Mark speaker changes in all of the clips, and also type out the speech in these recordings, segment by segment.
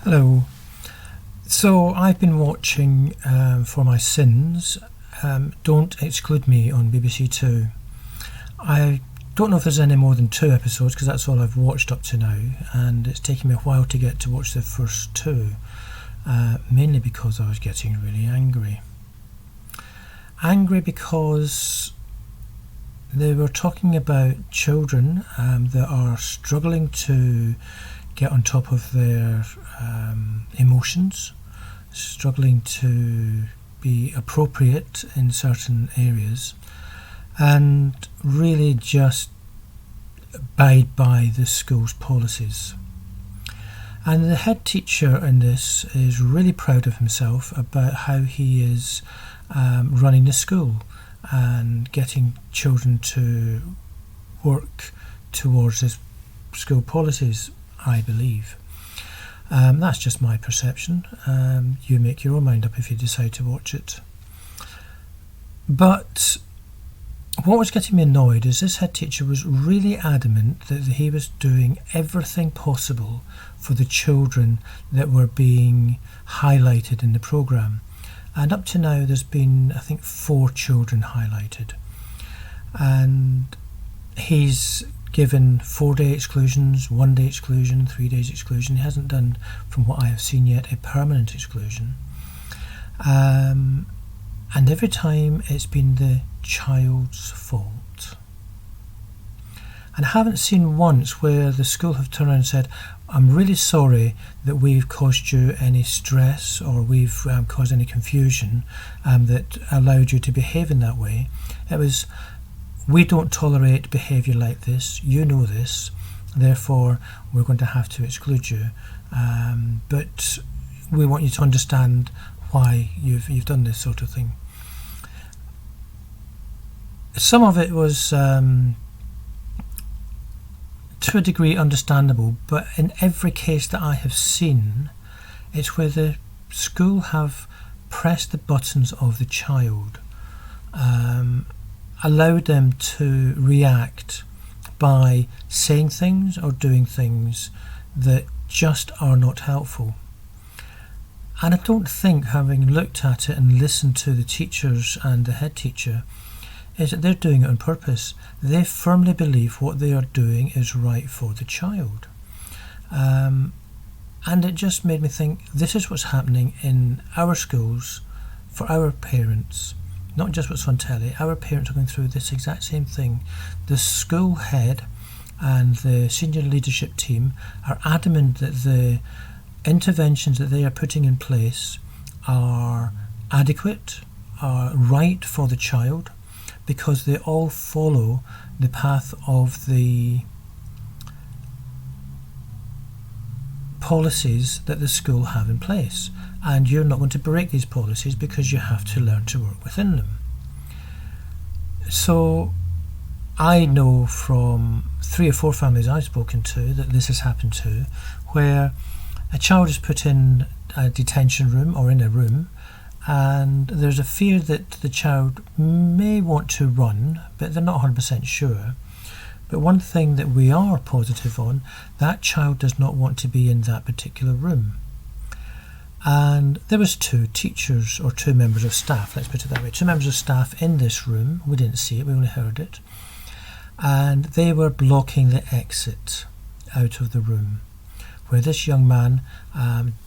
Speaker 1: Hello. So I've been watching For My Sins, Don't Exclude Me on BBC Two. I don't know if there's any more than 2 episodes because that's all I've watched up to now, and it's taken me a while to get to watch the first 2, mainly because I was getting really angry. Angry because they were talking about children that are struggling to get on top of their emotions, struggling to be appropriate in certain areas, and really just abide by the school's policies. And the head teacher in this is really proud of himself about how he is running the school and getting children to work towards his school policies, I believe. That's just my perception. You make your own mind up if you decide to watch it. But what was getting me annoyed is this head teacher was really adamant that he was doing everything possible for the children that were being highlighted in the programme. And up to now there's been, I think, 4 children highlighted. And he's given 4-day exclusions, 1-day exclusion, 3 days exclusion. He hasn't done, from what I have seen yet, a permanent exclusion. And every time it's been the child's fault. And I haven't seen once where the school have turned around and said, I'm really sorry that we've caused you any stress or we've caused any confusion that allowed you to behave in that way. It was, we don't tolerate behaviour like this, you know this, therefore we're going to have to exclude you, but we want you to understand why you've done this sort of thing. Some of it was to a degree understandable, but in every case that I have seen, it's where the school have pressed the buttons of the child, allowed them to react by saying things or doing things that just are not helpful. And I don't think, having looked at it and listened to the teachers and the head teacher, is that they're doing it on purpose. They firmly believe what they are doing is right for the child. And it just made me think, this is what's happening in our schools for our parents. Not just what's on telly, our parents are going through this exact same thing. The school head and the senior leadership team are adamant that the interventions that they are putting in place are adequate, are right for the child, because they all follow the path of the policies that the school have in place. And you're not going to break these policies because you have to learn to work within them. So I know from 3 or 4 families I've spoken to that this has happened to, where a child is put in a detention room or in a room, and there's a fear that the child may want to run, but they're not 100% sure. But one thing that we are positive on, that child does not want to be in that particular room. And there was 2 teachers or 2 members of staff, let's put it that way, 2 members of staff in this room. We didn't see it, we only heard it. And they were blocking the exit out of the room, where this young man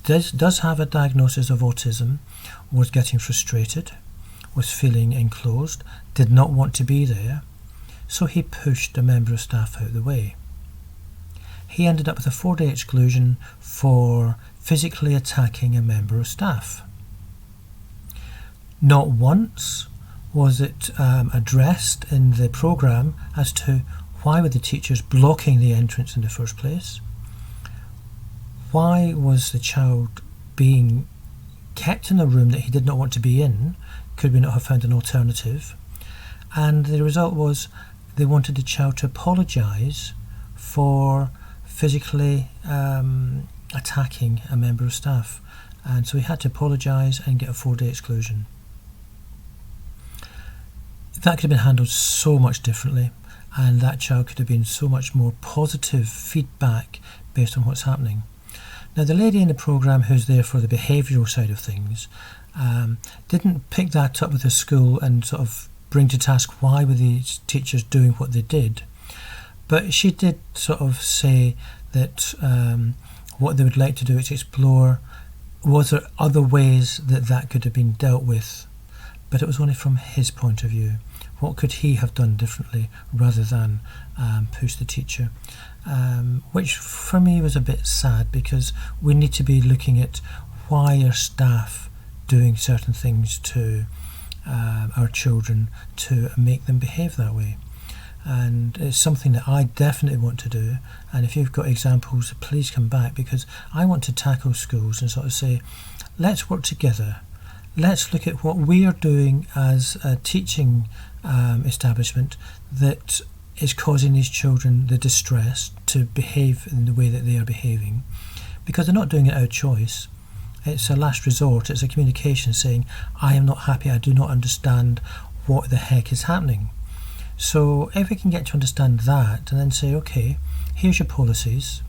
Speaker 1: does have a diagnosis of autism, was getting frustrated, was feeling enclosed, did not want to be there, so he pushed a member of staff out of the way. He ended up with a 4-day exclusion for physically attacking a member of staff. Not once was it addressed in the programme as to why were the teachers blocking the entrance in the first place. Why was the child being kept in a room that he did not want to be in? Could we not have found an alternative? And the result was they wanted the child to apologise for physically attacking a member of staff. And so he had to apologise and get a 4-day exclusion. That could have been handled so much differently, and that child could have been so much more positive feedback based on what's happening. Now, the lady in the programme who's there for the behavioural side of things didn't pick that up with the school and sort of bring to task why were these teachers doing what they did. But she did sort of say that what they would like to do is explore, was there other ways that could have been dealt with? But it was only from his point of view. What could he have done differently rather than push the teacher? Which for me was a bit sad, because we need to be looking at why are staff doing certain things to our children to make them behave that way. And it's something that I definitely want to do. And if you've got examples, please come back, because I want to tackle schools and sort of say, let's work together. Let's look at what we are doing as a teaching establishment that is causing these children the distress to behave in the way that they are behaving, because they're not doing it out of choice. It's a last resort. It's a communication saying, I am not happy, I do not understand what the heck is happening. So if we can get to understand that and then say, okay, here's your policies,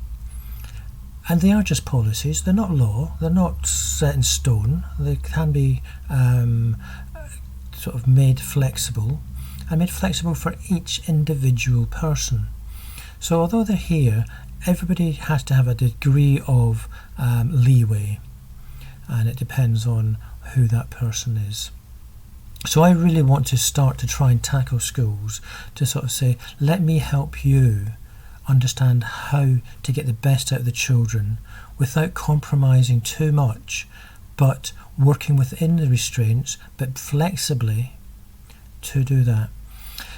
Speaker 1: and they are just policies, they're not law, they're not set in stone, they can be sort of made flexible, and made flexible for each individual person. So although they're here, everybody has to have a degree of leeway, and it depends on who that person is. So I really want to start to try and tackle schools to sort of say, let me help you understand how to get the best out of the children without compromising too much, but working within the restraints, but flexibly to do that.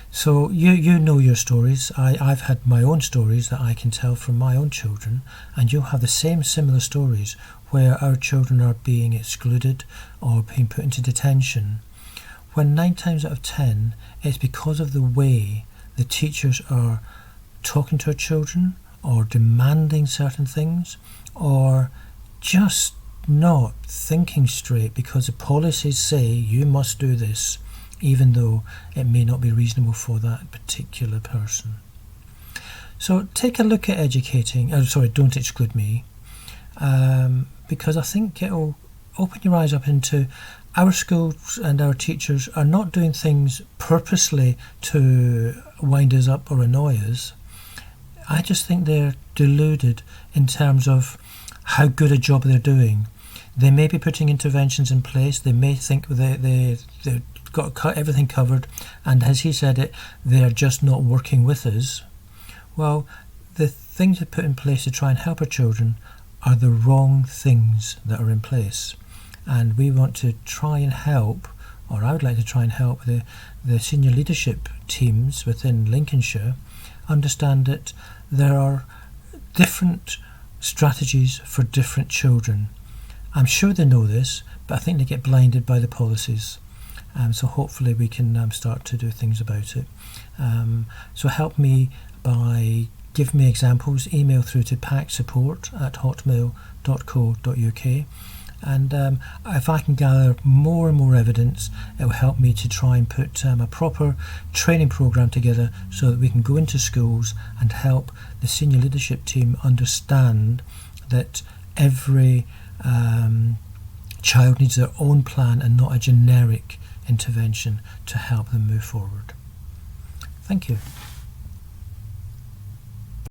Speaker 1: So you know your stories. I've had my own stories that I can tell from my own children, and you'll have the same similar stories where our children are being excluded or being put into detention, when 9 times out of 10 it's because of the way the teachers are talking to our children, or demanding certain things, or just not thinking straight because the policies say you must do this, even though it may not be reasonable for that particular person. So take a look at Don't Exclude Me, because I think it'll open your eyes up into our schools, and our teachers are not doing things purposely to wind us up or annoy us. I just think they're deluded in terms of how good a job they're doing. They may be putting interventions in place, they may think they've got everything covered, and as he said it, they're just not working with us. Well, the things they put in place to try and help our children are the wrong things that are in place. And we want to try and help, or I would like to try and help the senior leadership teams within Lincolnshire understand that there are different strategies for different children. I'm sure they know this, but I think they get blinded by the policies. So hopefully we can start to do things about it. So help me by giving me examples. Email through to packsupport@hotmail.co.uk. And if I can gather more and more evidence, it will help me to try and put a proper training programme together so that we can go into schools and help the senior leadership team understand that every child needs their own plan and not a generic intervention to help them move forward. Thank you.